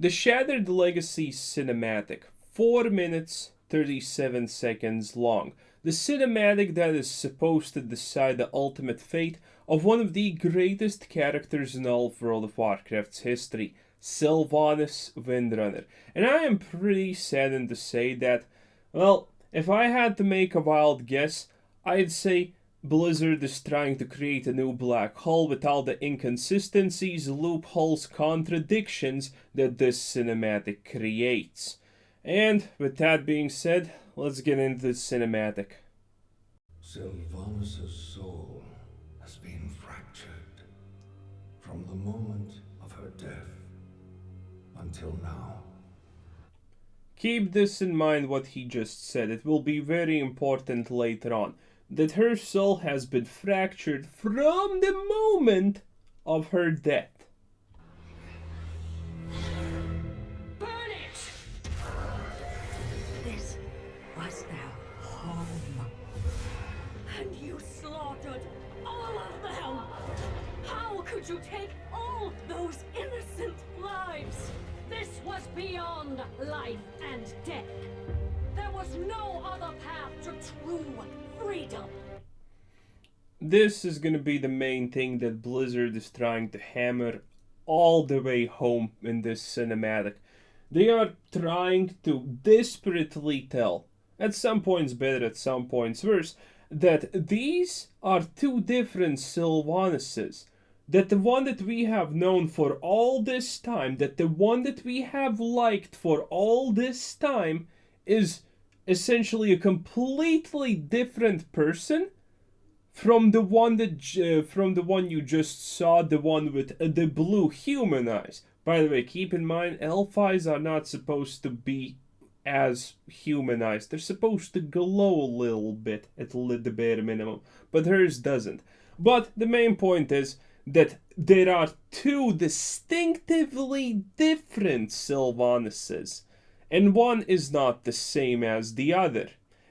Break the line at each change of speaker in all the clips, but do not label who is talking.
The Shattered Legacy cinematic, 4 minutes 37 seconds long. The cinematic that is supposed to decide the ultimate fate of one of the greatest characters in all of World of Warcraft's history, Sylvanas Windrunner. And I am pretty saddened to say that, well, if I had to make a wild guess, I'd say Blizzard is trying to create a new black hole with all the inconsistencies, loopholes, contradictions that this cinematic creates. And with that being said, let's get into the cinematic.
Sylvanas' soul has been fractured from the moment of her death until now.
Keep this in mind what he just said, it will be very important later on. That her soul has been fractured from the moment of her death.
Burn it! This was their home. And you slaughtered all of them! How could you take all those innocent lives? This was beyond life and death. There was no other path to true freedom.
This is going to be the main thing that Blizzard is trying to hammer all the way home in this cinematic. They are trying to desperately tell, at some points better, at some points worse, that these are two different Sylvanases. That the one that we have known for all this time, that the one that we have liked for all this time, is essentially a completely different person from the one you just saw, the one with the blue human eyes. By the way, keep in mind, elf eyes are not supposed to be as human eyes. They're supposed to glow a little bit at the bare minimum, but hers doesn't. But the main point is that there are two distinctively different Sylvanases, and one is not the same as the other.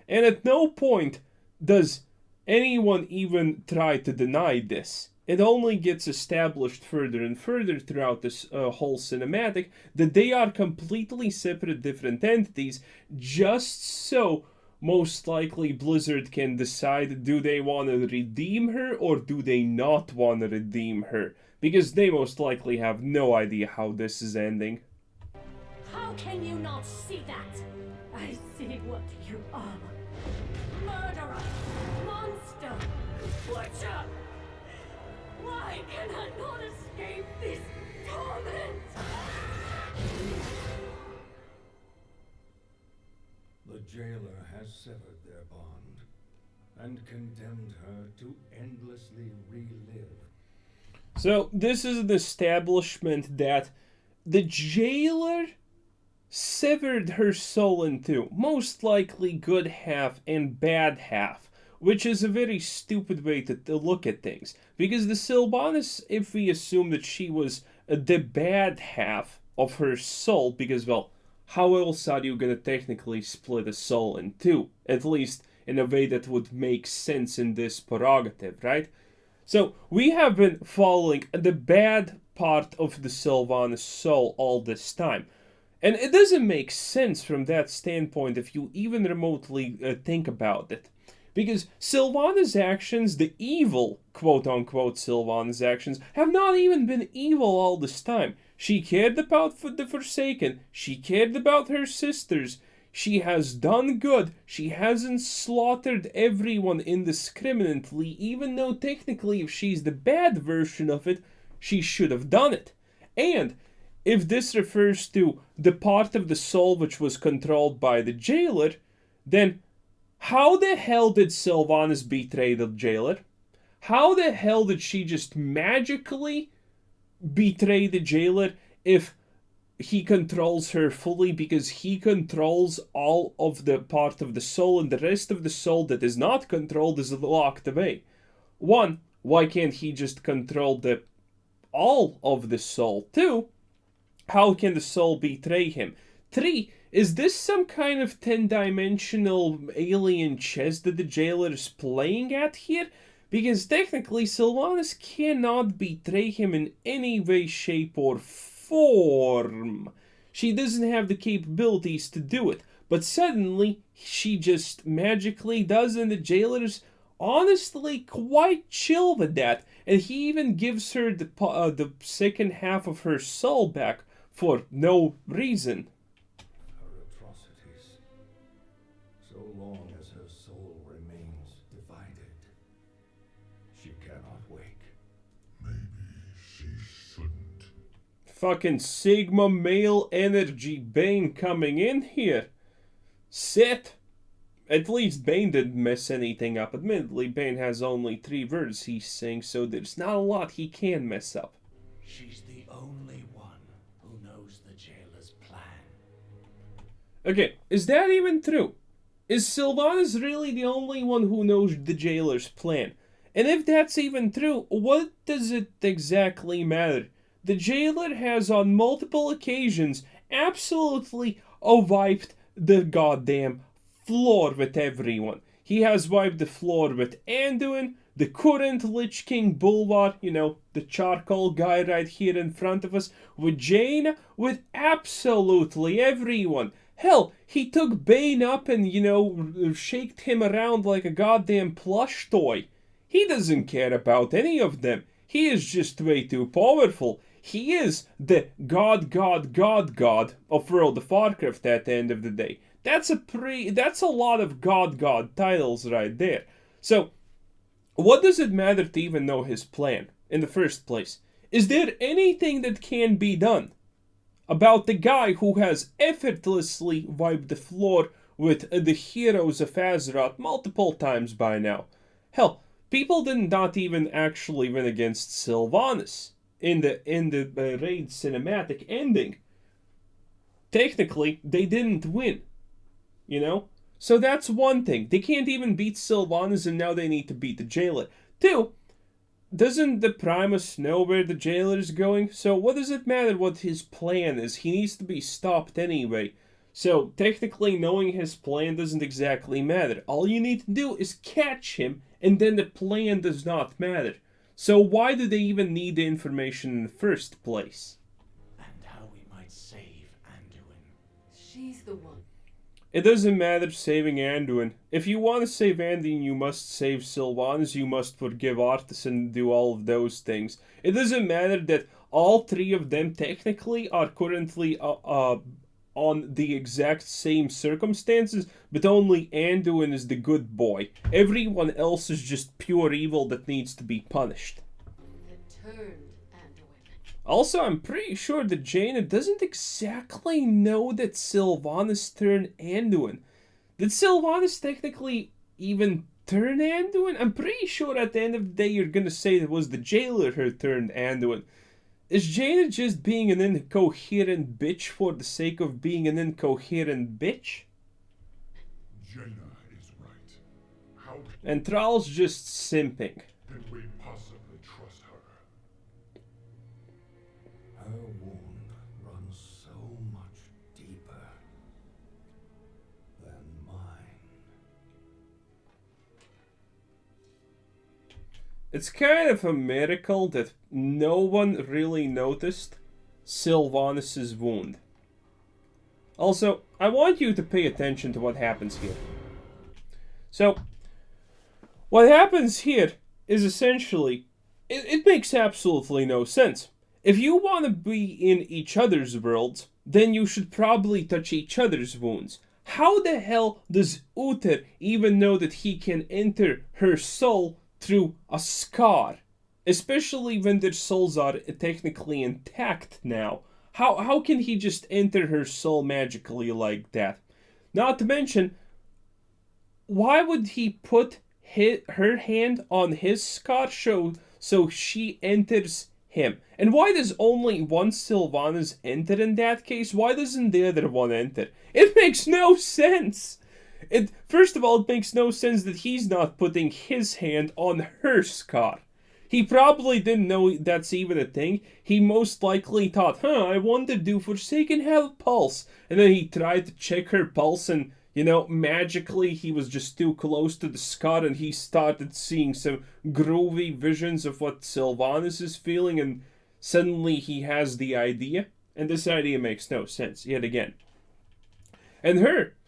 And at no point does anyone even try to deny this. It only gets established further and further throughout this whole cinematic that they are completely separate different entities, just so most likely Blizzard can decide, do they want to redeem her or do they not want to redeem her? Because they most likely have no idea how this is ending.
How can you not see that? I see what you are. Murderer! Monster! Butcher! Why can I not escape this torment?
The jailer has severed their bond and condemned her to endlessly relive.
So this is an establishment that the jailer severed her soul in two, most likely good half and bad half, which is a very stupid way to look at things. Because the Sylvanas, if we assume that she was the bad half of her soul, because, well, how else are you going to technically split a soul in two? At least in a way that would make sense in this prerogative, right? So we have been following the bad part of the Sylvanas soul all this time. And it doesn't make sense from that standpoint if you even remotely think about it. Because Sylvanas' actions, the evil, quote-unquote Sylvanas' actions, have not even been evil all this time. She cared about the Forsaken. She cared about her sisters. She has done good. She hasn't slaughtered everyone indiscriminately, even though technically if she's the bad version of it, she should have done it. And if this refers to the part of the soul which was controlled by the jailer, then how the hell did Sylvanas betray the jailer? How the hell did she just magically betray the jailer if he controls her fully, because he controls all of the part of the soul and the rest of the soul that is not controlled is locked away? One, why can't he just control all of the soul? Two, how can the soul betray him? Three, is this some kind of 10-dimensional alien chess that the jailer is playing at here? Because technically Sylvanas cannot betray him in any way, shape, or form. She doesn't have the capabilities to do it. But suddenly, she just magically does, and the jailer's honestly quite chill with that. And he even gives her the second half of her soul back for no reason.
Her atrocities, so long as her soul remains divided, she cannot wake.
Maybe she shouldn't.
Fucking Sigma male energy Bane coming in here. Sit. At least Bane didn't mess anything up. Admittedly, Bane has only 3 words he sings, so there's not a lot he can mess up.
She's the only one who knows the jailer's plan.
Okay, is that even true? Is Sylvanas really the only one who knows the jailer's plan? And if that's even true, what does it exactly matter? The jailer has on multiple occasions absolutely wiped the goddamn floor with everyone. He has wiped the floor with Anduin, the current Lich King Bulwark, the charcoal guy right here in front of us, with Jaina, with absolutely everyone. Hell, he took Bane up and, shaked him around like a goddamn plush toy. He doesn't care about any of them. He is just way too powerful. He is the God of World of Warcraft at the end of the day. That's a lot of God titles right there. So, what does it matter to even know his plan in the first place? Is there anything that can be done about the guy who has effortlessly wiped the floor with the heroes of Azeroth multiple times by now? Hell, people did not even actually win against Sylvanas in the raid cinematic ending. Technically, they didn't win. So that's one thing. They can't even beat Sylvanas, and now they need to beat the jailer. 2, doesn't the Primus know where the jailer is going? So what does it matter what his plan is? He needs to be stopped anyway. So technically knowing his plan doesn't exactly matter. All you need to do is catch him, and then the plan does not matter. So why do they even need the information in the first place?
And how we might save Anduin.
She's the one.
It doesn't matter saving Anduin. If you want to save Anduin, you must save Sylvanas, you must forgive Arthas and do all of those things. It doesn't matter that all 3 of them technically are currently on the exact same circumstances, but only Anduin is the good boy. Everyone else is just pure evil that needs to be punished.
The turned Anduin.
Also, I'm pretty sure that Jaina doesn't exactly know that Sylvanas turned Anduin. Did Sylvanas technically even turn Anduin? I'm pretty sure at the end of the day you're gonna say it was the jailer who turned Anduin. Is Jaina just being an incoherent bitch for the sake of being an incoherent bitch?
Jaina is right. How
And Thrall's just simping.
can we possibly trust her?
Her wound runs so much deeper than mine.
It's kind of a miracle that no one really noticed Sylvanas' wound. Also, I want you to pay attention to what happens here. So, what happens here is essentially, it makes absolutely no sense. If you want to be in each other's worlds, then you should probably touch each other's wounds. How the hell does Uther even know that he can enter her soul through a scar? Especially when their souls are technically intact now. How can he just enter her soul magically like that? Not to mention, why would he put her hand on his scar so she enters him? And why does only one Sylvanas enter in that case? Why doesn't the other one enter? It makes no sense! First of all, it makes no sense that he's not putting his hand on her scar. He probably didn't know that's even a thing. He most likely thought, I wonder do Forsaken have a pulse? And then he tried to check her pulse and, magically he was just too close to the scar and he started seeing some groovy visions of what Sylvanas is feeling and suddenly he has the idea. And this idea makes no sense, yet again. And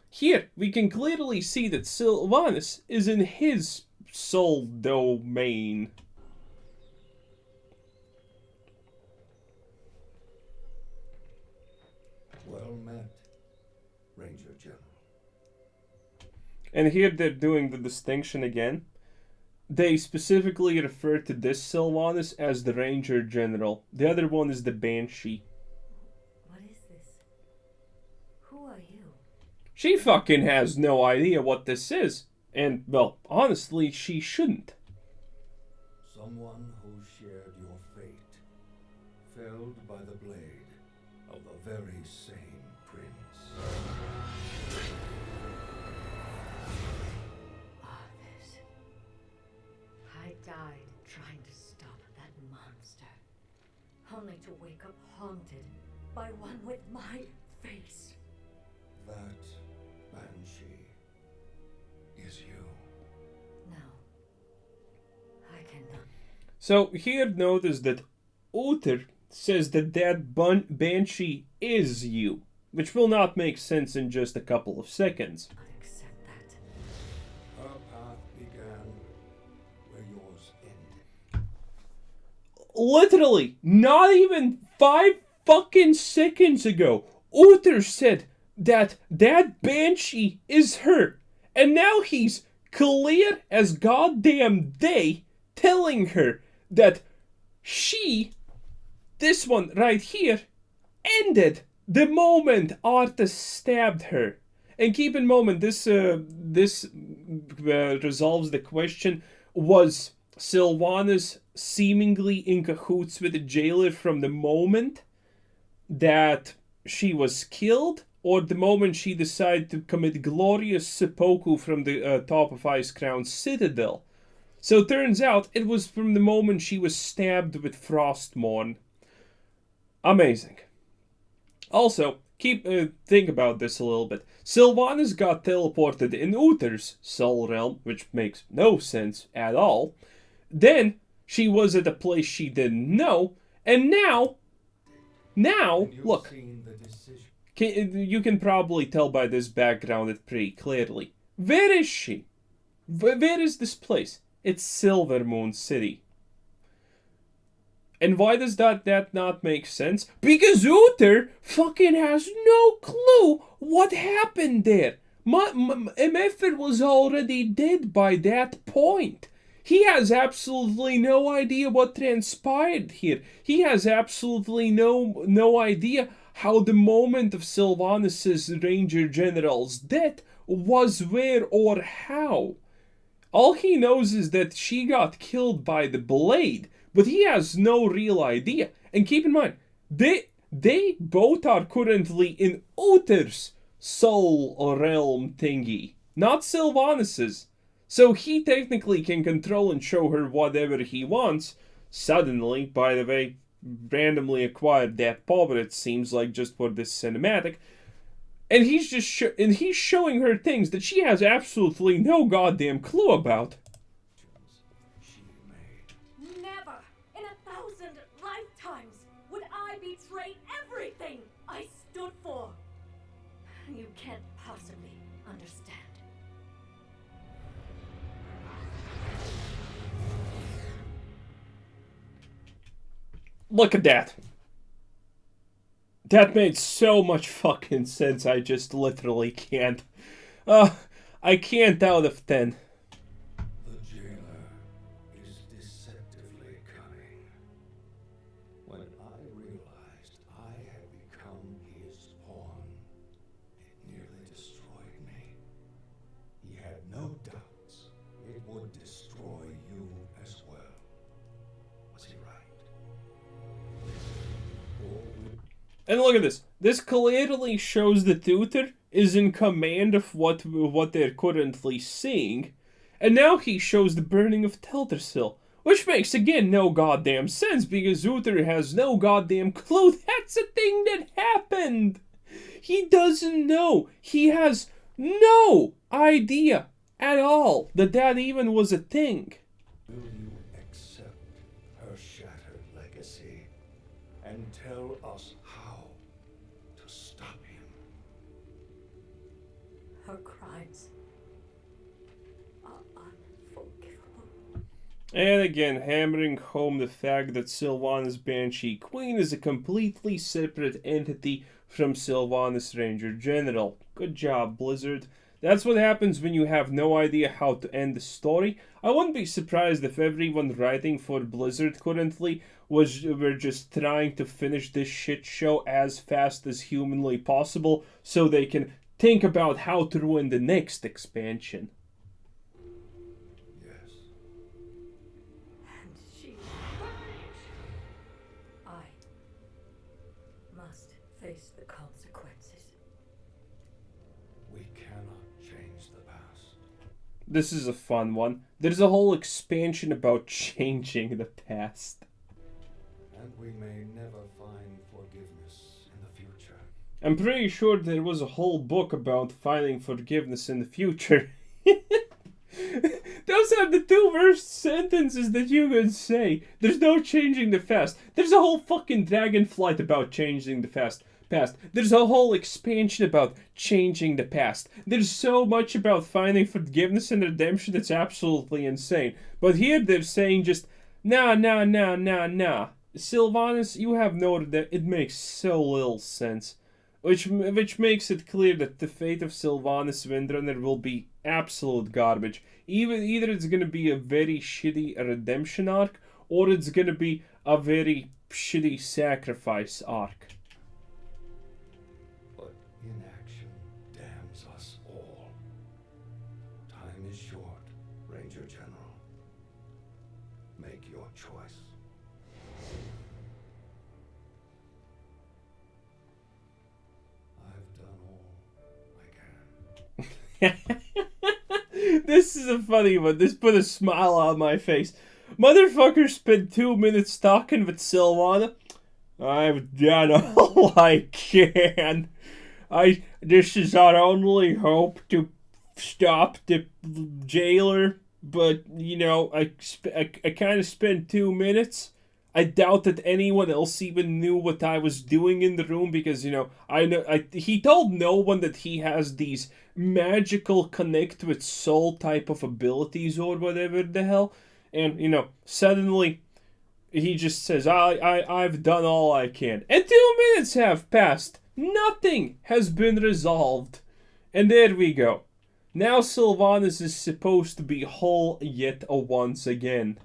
here, we can clearly see that Sylvanas is in his soul domain.
Well met, Ranger General.
And here they're doing the distinction again. They specifically refer to this Sylvanas as the Ranger General. The other one is the Banshee.
What is this? Who are you?
She fucking has no idea what this is. And, well, honestly, she shouldn't.
Someone who shared your fate, felled by the blade of the very same prince.
Arthas. I died trying to stop that monster. Only to wake up haunted by one with my face.
That banshee is you.
No. I cannot.
So here notice that Uther says that Banshee is you, which will not make sense in just a couple of seconds.
Not accept that.
Her path began where yours ended.
Literally, not even 5 fucking seconds ago, Uther said that Banshee is her. And now he's clear as goddamn day telling her that this one right here, ended the moment Arthas stabbed her. And keep in mind, this resolves the question, was Sylvanas seemingly in cahoots with the jailer from the moment that she was killed, or the moment she decided to commit glorious seppuku from the top of Ice Crown Citadel? So it turns out it was from the moment she was stabbed with Frostmourne. Amazing. Also, think about this a little bit. Sylvanas got teleported in Uther's soul realm, which makes no sense at all. Then she was at a place she didn't know, and now, look, you can probably tell by this background it pretty clearly. Where is she? Where is this place? It's Silvermoon City. And why does that not make sense? Because Uther fucking has no clue what happened there. Mepher was already dead by that point. He has absolutely no idea what transpired here. He has absolutely no idea how the moment of Sylvanas' Ranger General's death was, where, or how. All he knows is that she got killed by the blade, but he has no real idea. And keep in mind, they both are currently in Uther's soul realm thingy, not Sylvanas's. So he technically can control and show her whatever he wants. Suddenly, by the way, randomly acquired that power, it seems like, just for this cinematic. And he's just he's showing her things that she has absolutely no goddamn clue about.
Never in 1,000 lifetimes would I betray everything I stood for. You can't possibly understand.
Look at that. That made so much fucking sense, I just literally can't. I can't out of 10.
The jailer is deceptively cunning. When I realized I had become his pawn, it nearly destroyed me. He had no doubts it would destroy you as well. Was he right? Or would
And look at this. This clearly shows that Uther is in command of what they're currently seeing. And now he shows the burning of Teldrassil. Which makes, again, no goddamn sense, because Uther has no goddamn clue that's a thing that happened. He doesn't know. He has no idea at all that even was a thing.
will you accept her shattered legacy and tell us how
Her crimes are unforgivable.
And again, hammering home the fact that Sylvanas Banshee Queen is a completely separate entity from Sylvanas Ranger General. Good job, Blizzard. That's what happens when you have no idea how to end the story. I wouldn't be surprised if everyone writing for Blizzard currently were just trying to finish this shit show as fast as humanly possible so they can think about how to ruin the next expansion.
Yes.
And she... I must face the consequences.
We cannot change the past.
This is a fun one. There's a whole expansion about changing the past.
And we may never find forgiveness in the future.
I'm pretty sure there was a whole book about finding forgiveness in the future. Those are the two worst sentences that you could say. There's no changing the past. There's a whole fucking Dragonflight about changing the past. There's a whole expansion about changing the past. There's so much about finding forgiveness and redemption, it's absolutely insane. But here they're saying just, nah. Sylvanas, you have noted that it makes so little sense. Which makes it clear that the fate of Sylvanas Windrunner will be absolute garbage. Either it's gonna be a very shitty redemption arc, or it's gonna be a very shitty sacrifice arc.
But inaction damns us all. Time is short, Ranger General. Make your choice. I've done all I can.
This is a funny one. This put a smile on my face. Motherfucker spent 2 minutes talking with Sylvana. I've done all I can. This is our only hope to stop the jailer. But, you know, I kind of spent 2 minutes. I doubt that anyone else even knew what I was doing in the room because, you know, he told no one that he has these magical connect with soul type of abilities or whatever the hell. And, you know, suddenly he just says, I've done all I can. And 2 minutes have passed. Nothing has been resolved. And there we go. Now Sylvanas is supposed to be whole yet once again.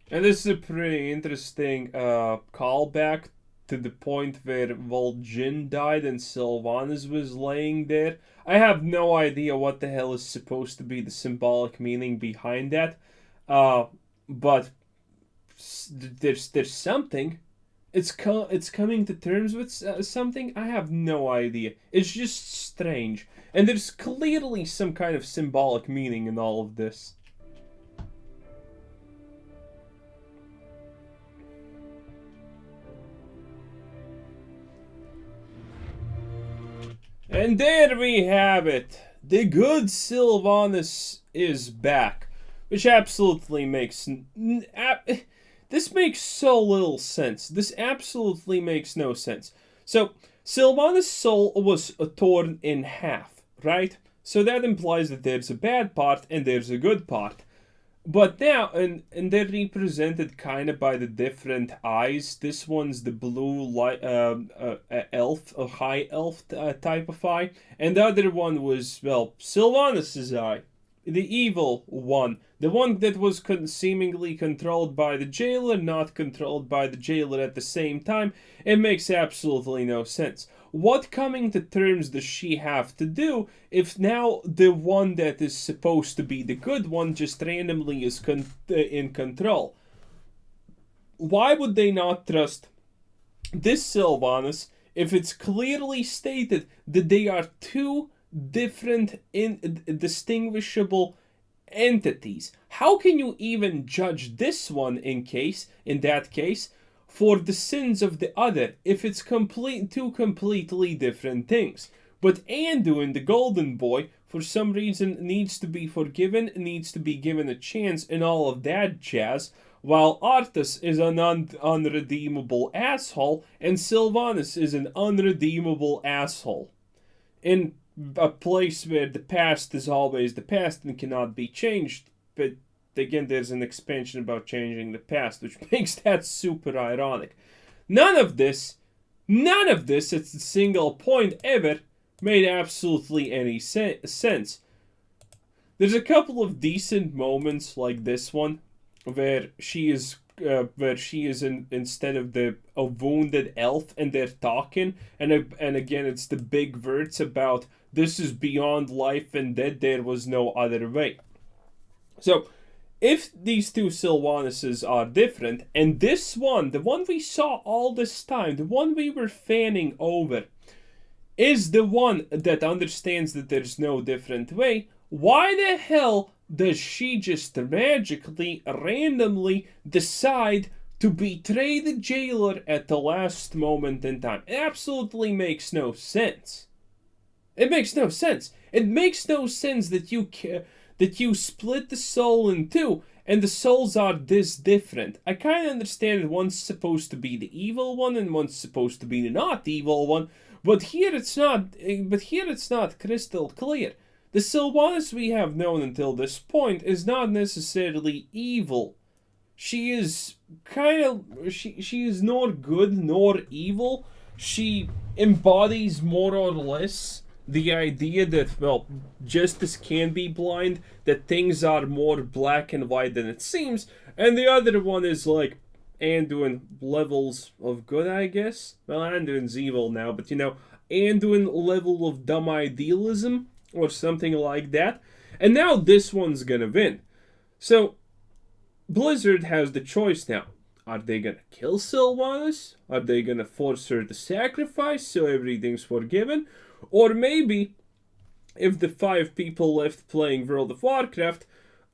And this is a pretty interesting callback to the point where Vol'jin died and Sylvanas was laying there. I have no idea what the hell is supposed to be the symbolic meaning behind that. But there's something. It's coming to terms with something. I have no idea. It's just strange. And there's clearly some kind of symbolic meaning in all of this. And there we have it. The good Sylvanas is back. Which absolutely makes... This makes so little sense. This absolutely makes no sense. So, Sylvanas' soul was torn in half, right? So that implies that there's a bad part and there's a good part. But now, and they're represented kind of by the different eyes. This one's the blue elf, a high elf type of eye. And the other one was, well, Sylvanas' eye. The evil one. The one that was seemingly controlled by the jailer, not controlled by the jailer at the same time. It makes absolutely no sense. What coming to terms does she have to do if now the one that is supposed to be the good one just randomly is in control? Why would they not trust this Sylvanas if it's clearly stated that they are two different distinguishable entities? How can you even judge this one in that case for the sins of the other if it's two completely different things? But Anduin, the golden boy, for some reason needs to be forgiven, needs to be given a chance and all of that jazz, while Arthas is an unredeemable asshole, and Sylvanas is an unredeemable asshole. In a place where the past is always the past and cannot be changed, but again, there's an expansion about changing the past, which makes that super ironic. None of this, at a single point ever, made absolutely any sense. There's a couple of decent moments like this one, where she is instead of a wounded elf and they're talking, and again it's the big words about this is beyond life and death, there was no other way. So if these two Sylvanases are different, and this one, the one we saw all this time, the one we were fanning over, is the one that understands that there's no different way, why the hell does she just magically, randomly decide to betray the jailer at the last moment in time? It absolutely makes no sense. It makes no sense. It makes no sense that you split the soul in two, and the souls are this different. I kind of understand that one's supposed to be the evil one and one's supposed to be the not evil one, but here it's not. But here it's not crystal clear. The Sylvanas we have known until this point is not necessarily evil. She is she is nor good nor evil. She embodies more or less the idea that, well, justice can be blind, that things are more black and white than it seems, and the other one is like Anduin levels of good, I guess. Well, Anduin's evil now, but Anduin level of dumb idealism, or something like that. And now this one's gonna win. So, Blizzard has the choice now. Are they gonna kill Sylvanas? Are they gonna force her to sacrifice so everything's forgiven? Or maybe, if the 5 people left playing World of Warcraft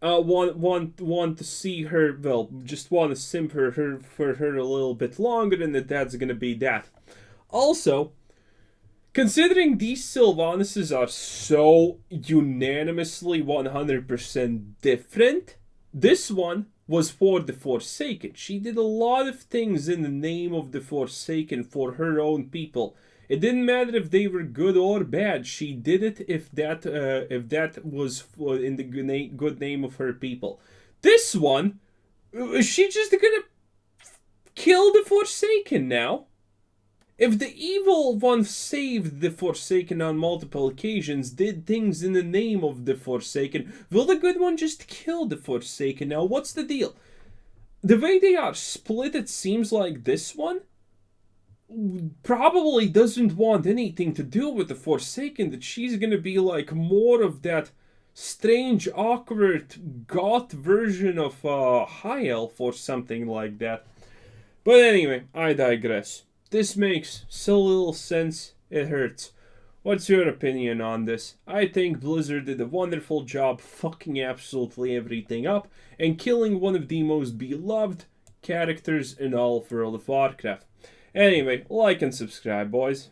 want to see her, well, just want to simp for her a little bit longer, and that's gonna be that. Also, considering these Sylvanases are so unanimously 100% different, this one was for the Forsaken. She did a lot of things in the name of the Forsaken for her own people. It didn't matter if they were good or bad. She did it if that was in the good name of her people. This one, is she just gonna kill the Forsaken now? If the evil one saved the Forsaken on multiple occasions, did things in the name of the Forsaken, will the good one just kill the Forsaken now? What's the deal? The way they are split, it seems like this one probably doesn't want anything to do with the Forsaken, that she's gonna be like more of that strange, awkward, goth version of High Elf or something like that. But anyway, I digress. This makes so little sense, it hurts. What's your opinion on this? I think Blizzard did a wonderful job fucking absolutely everything up and killing one of the most beloved characters in all of World of Warcraft. Anyway, like and subscribe, boys.